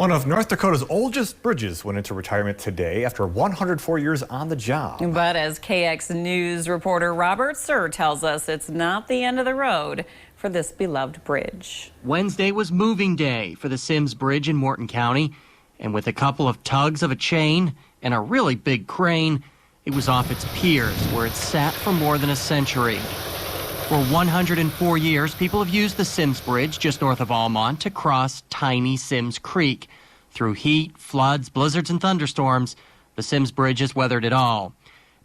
One of North Dakota's oldest bridges went into retirement today after 104 years on the job. But as KX News reporter Robert Sir tells us, it's not the end of the road for this beloved bridge. Wednesday was moving day for the Sims Bridge in Morton County, and with a couple of tugs of a chain and a really big crane, it was off its piers where it sat for more than a century. For 104 years, people have used the Sims Bridge just north of Almont to cross tiny Sims Creek. Through heat, floods, blizzards, and thunderstorms, the Sims Bridge has weathered it all.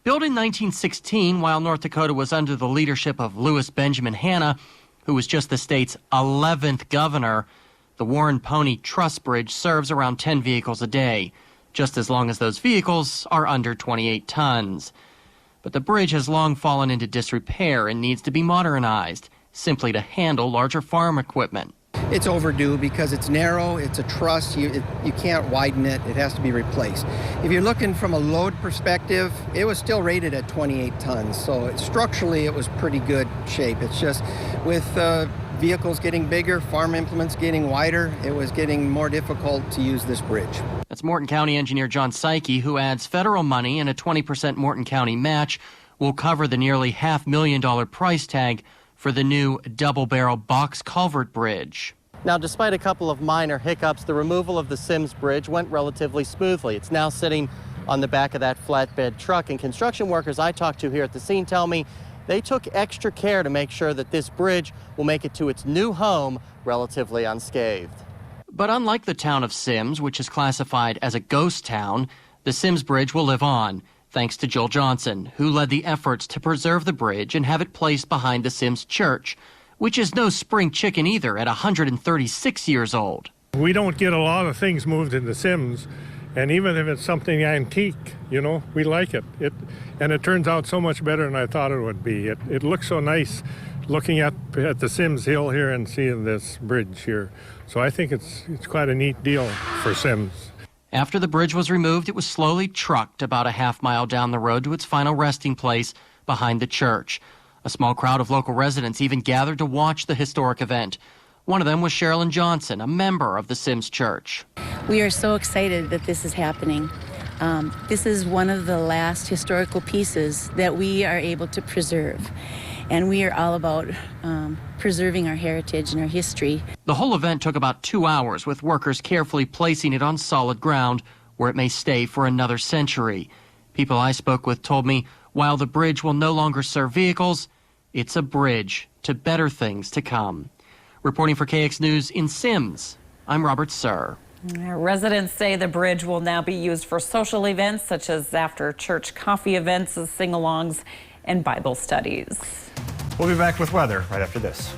Built in 1916 while North Dakota was under the leadership of Louis Benjamin Hanna, who was just the state's 11th governor, the Warren Pony Truss Bridge serves around 10 vehicles a day, just as long as those vehicles are under 28 tons. But the bridge has long fallen into disrepair and needs to be modernized, simply to handle larger farm equipment. It's overdue because it's narrow, it's a truss, you can't widen it, it has to be replaced. If you're looking from a load perspective, it was still rated at 28 tons, so structurally it was pretty good shape. It's just with vehicles getting bigger, farm implements getting wider, it was getting more difficult to use this bridge. That's Morton County engineer John Psyche, who adds federal money and a 20% Morton County match will cover the nearly $500,000 price tag for the new double-barrel box culvert bridge. Now, despite a couple of minor hiccups, the removal of the Sims Bridge went relatively smoothly. It's now sitting on the back of that flatbed truck, and construction workers I talked to here at the scene tell me they took extra care to make sure that this bridge will make it to its new home relatively unscathed. But unlike the town of Sims, which is classified as a ghost town, the Sims Bridge will live on, thanks to Joel Johnson, who led the efforts to preserve the bridge and have it placed behind the Sims Church, which is no spring chicken either at 136 years old. We don't get a lot of things moved into Sims, and even if it's something antique, you know, we like it. And it turns out so much better than I thought it would be. It looks so nice looking at the Sims Hill here and seeing this bridge here. So I think it's quite a neat deal for Sims. After the bridge was removed, it was slowly trucked about a half-mile down the road to its final resting place behind the church. A small crowd of local residents even gathered to watch the historic event. One of them was Sherilyn Johnson, a member of the Sims Church. We are so excited that this is happening. This is one of the last historical pieces that we are able to preserve. And we are all about preserving our heritage and our history. The whole event took about 2 hours, with workers carefully placing it on solid ground where it may stay for another century. People I spoke with told me while the bridge will no longer serve vehicles, it's a bridge to better things to come. Reporting for KX News in Sims, I'm Robert Sir. Residents say the bridge will now be used for social events such as after church coffee events, sing-alongs, and Bible studies. We'll be back with weather right after this.